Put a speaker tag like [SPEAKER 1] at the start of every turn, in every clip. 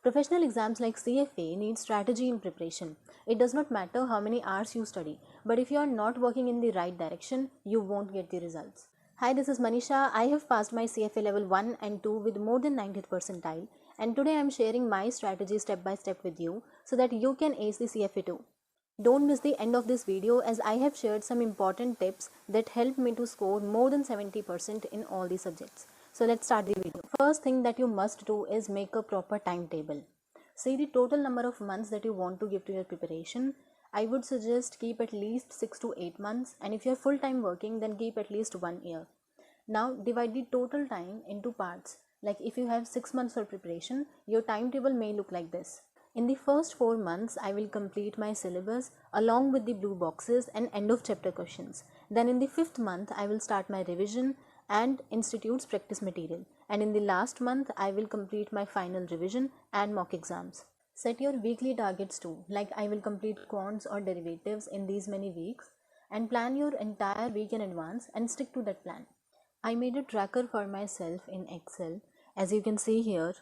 [SPEAKER 1] Professional exams like CFA need strategy in preparation. It does not matter how many hours you study, but if you are not working in the right direction, you won't get the results. Hi, this is Manisha. I have passed my CFA level 1 and 2 with more than 90th percentile, and today I am sharing my strategy step by step with you so that you can ace the CFA too. Don't miss the end of this video as I have shared some important tips that helped me to score more than 70% in all the subjects. So let's start the video. First thing that you must do is make a proper timetable. See the total number of months that you want to give to your preparation. I would suggest keep at least 6 to 8 months, and if you are full time working then keep at least 1 year. Now divide the total time into parts. Like if you have 6 months for preparation, your timetable may look like this. In the first 4 months, I will complete my syllabus along with the blue boxes and end of chapter questions. Then in the 5th month, I will start my revision and institute's practice material. And in the last month, I will complete my final revision and mock exams. Set your weekly targets too, like I will complete quants or derivatives in these many weeks, and plan your entire week in advance and stick to that plan. I made a tracker for myself in Excel, as you can see here.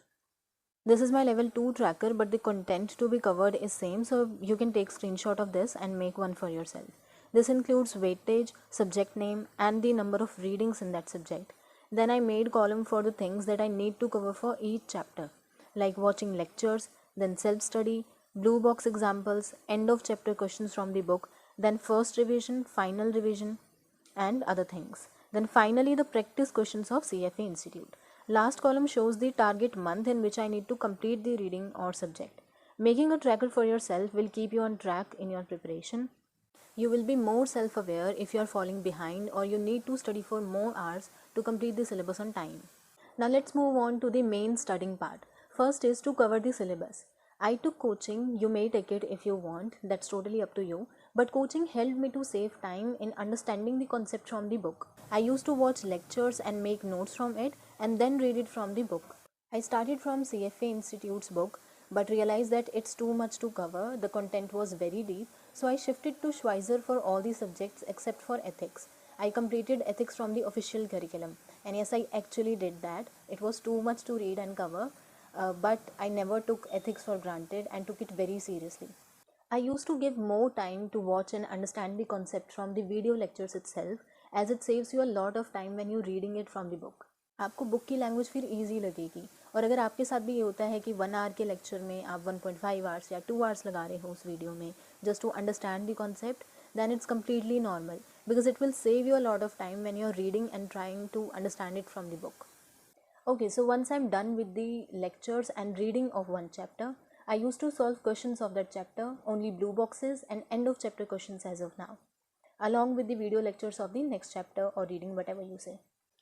[SPEAKER 1] This is my level 2 tracker, but the content to be covered is same, so you can take screenshot of this and make one for yourself. This includes weightage, subject name and the number of readings in that subject. Then I made column for the things that I need to cover for each chapter, like watching lectures, then self-study, blue box examples, end of chapter questions from the book, then first revision, final revision and other things. Then finally the practice questions of CFA Institute. Last column shows the target month in which I need to complete the reading or subject. Making a tracker for yourself will keep you on track in your preparation. You will be more self-aware if you are falling behind or you need to study for more hours to complete the syllabus on time. Now let's move on to the main studying part. First is to cover the syllabus. I took coaching, you may take it if you want, that's totally up to you, but coaching helped me to save time in understanding the concept from the book. I used to watch lectures and make notes from it and then read it from the book. I started from CFA Institute's book but realized that it's too much to cover, the content was very deep, so I shifted to Schweitzer for all the subjects except for ethics. I completed ethics from the official curriculum, and yes, I actually did that. It was too much to read and cover, but I never took ethics for granted and took it very seriously. I used to give more time to watch and understand the concept from the video lectures itself, as it saves you a lot of time when you're reading it from the book. आपको book की language फिर easy लगेगी, और अगर आपके साथ भी ये होता है कि 1 आवर के लेक्चर में आप 1.5 आवर्स या 2 आवर्स लगा रहे हो उस वीडियो में just to understand the concept, then it's completely normal because it will save you a lot of time when you're reading and trying to understand it from the book. Okay, so once I'm done with the lectures and reading of one chapter, I used to solve questions of that chapter, only blue boxes and end of chapter questions as of now, along with the video lectures of the next chapter or reading, whatever you say.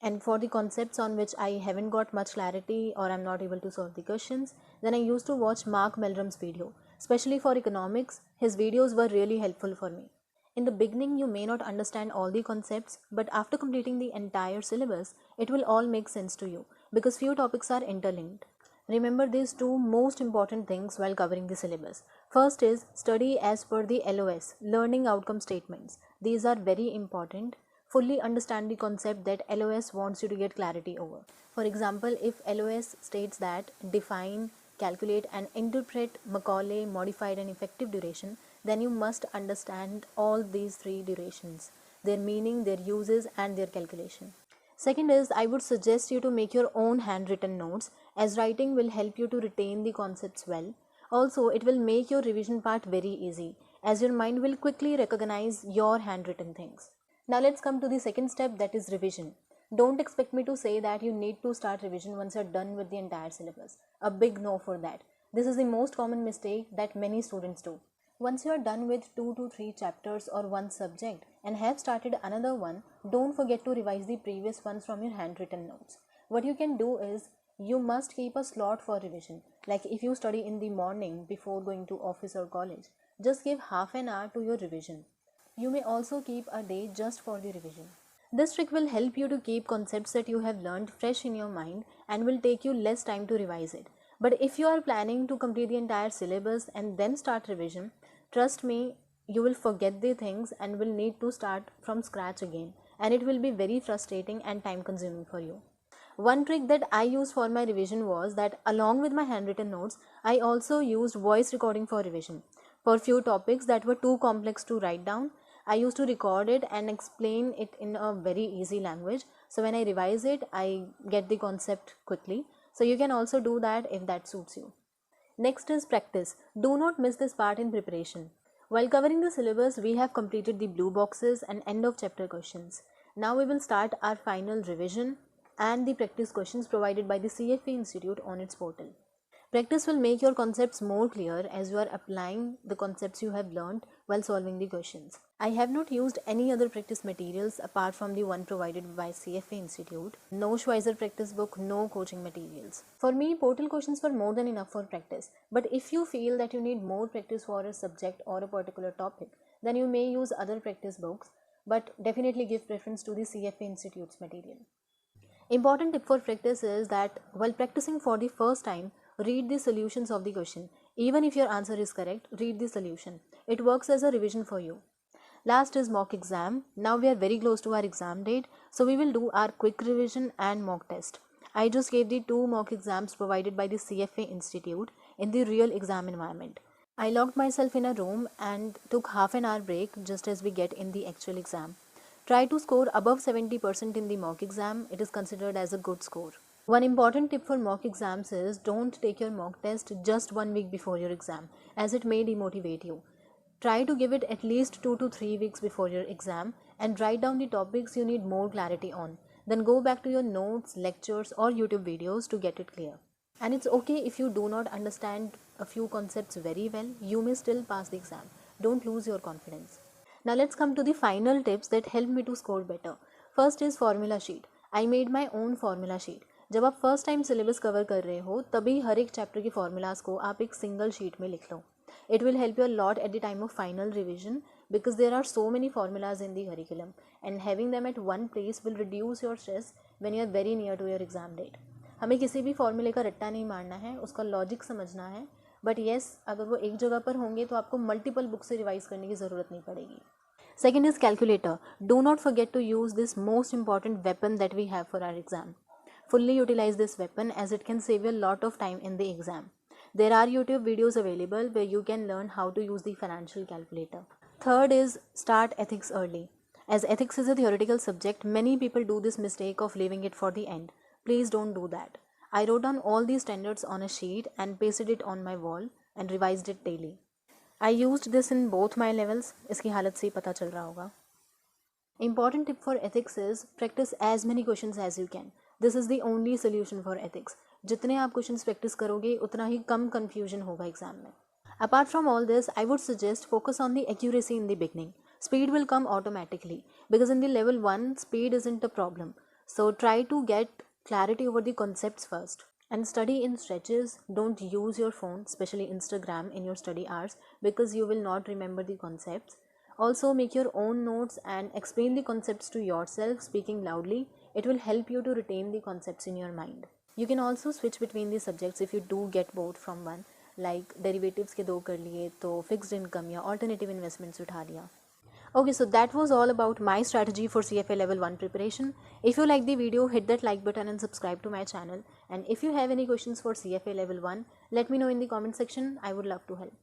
[SPEAKER 1] And for the concepts on which I haven't got much clarity or I'm not able to solve the questions, then I used to watch Mark Melrum's video. Especially for economics, his videos were really helpful for me. In the beginning, you may not understand all the concepts, but after completing the entire syllabus, it will all make sense to you because few topics are interlinked. Remember these two most important things while covering the syllabus. First is study as per the LOS, Learning Outcome Statements. These are very important. Fully understand the concept that LOS wants you to get clarity over. For example, if LOS states that define, calculate and interpret Macaulay modified and effective duration, then you must understand all these three durations, their meaning, their uses and their calculation. Second is, I would suggest you to make your own handwritten notes, as writing will help you to retain the concepts well. Also, it will make your revision part very easy, as your mind will quickly recognize your handwritten things. Now let's come to the second step, that is revision. Don't expect me to say that you need to start revision once you're done with the entire syllabus. A big no for that. This is the most common mistake that many students do. Once you are done with 2 to 3 chapters or one subject and have started another one, don't forget to revise the previous ones from your handwritten notes. What you can do is, you must keep a slot for revision. Like if you study in the morning before going to office or college, just give half an hour to your revision. You may also keep a day just for the revision. This trick will help you to keep concepts that you have learned fresh in your mind and will take you less time to revise it. But if you are planning to complete the entire syllabus and then start revision, trust me, you will forget the things and will need to start from scratch again, and it will be very frustrating and time consuming for you. One trick that I used for my revision was that along with my handwritten notes, I also used voice recording for revision. For few topics that were too complex to write down, I used to record it and explain it in a very easy language. So when I revise it, I get the concept quickly. So you can also do that if that suits you. Next is practice. Do not miss this part in preparation. While covering the syllabus, we have completed the blue boxes and end of chapter questions. Now we will start our final revision and the practice questions provided by the CFA Institute on its portal. Practice will make your concepts more clear as you are applying the concepts you have learned while solving the questions. I have not used any other practice materials apart from the one provided by CFA Institute. No Schweizer practice book, no coaching materials. For me, portal questions were more than enough for practice. But if you feel that you need more practice for a subject or a particular topic, then you may use other practice books, but definitely give preference to the CFA Institute's material. Important tip for practice is that while practicing for the first time, read the solutions of the question. Even if your answer is correct, read the solution. It works as a revision for you. Last is mock exam. Now we are very close to our exam date, so we will do our quick revision and mock test. I just gave the 2 mock exams provided by the CFA Institute in the real exam environment. I locked myself in a room and took half an hour break just as we get in the actual exam. Try to score above 70% in the mock exam. It is considered as a good score. One important tip for mock exams is don't take your mock test just 1 week before your exam, as it may demotivate you. Try to give it at least 2 to 3 weeks before your exam and write down the topics you need more clarity on. Then go back to your notes, lectures or YouTube videos to get it clear. And it's okay if you do not understand a few concepts very well, you may still pass the exam. Don't lose your confidence. Now let's come to the final tips that help me to score better. First is formula sheet. I made my own formula sheet. जब आप first time syllabus cover कर रहे हो तभी हर एक chapter के formulas को आप एक सिंगल शीट में लिख लो. It will help you a lot at the time of final revision because there are so many formulas in the curriculum and having them at one place will reduce your stress when you are very near to your exam date. हमें किसी भी फॉर्मूले का रट्टा नहीं मारना है, उसका लॉजिक समझना है, बट येस अगर वो एक जगह पर होंगे तो आपको मल्टीपल बुक से रिवाइज करने की ज़रूरत नहीं पड़ेगी. Second is calculator. Do not forget to use this most important weapon that we have for our exam. Fully utilize this weapon as it can save you a lot of time in the exam. There are YouTube videos available where you can learn how to use the financial calculator. Third is start ethics early. As ethics is a theoretical subject, many people do this mistake of leaving it for the end. Please don't do that. I wrote down all these standards on a sheet and pasted it on my wall and revised it daily. I used this in both my levels. इसकी हालत से ही पता चल रहा होगा. Important tip for ethics is practice as many questions as you can. This is the only solution for ethics. जितने आप questions practice करोगे उतना ही कम confusion होगा exam में. Apart from all this, I would suggest focus on the accuracy in the beginning. Speed will come automatically because in the level 1, speed isn't a problem. So try to get clarity over the concepts first. And study in stretches. Don't use your phone, especially Instagram, in your study hours because you will not remember the concepts. Also make your own notes and explain the concepts to yourself, speaking loudly. It will help you to retain the concepts in your mind. You can also switch between the subjects if you do get bored from one, like derivatives के 2 कर लिए तो fixed income या alternative investments उठा लिया. Okay, so that was all about my strategy for CFA level 1 preparation. If you like the video, hit that like button and subscribe to my channel. And if you have any questions for CFA level 1, let me know in the comment section. I would love to help.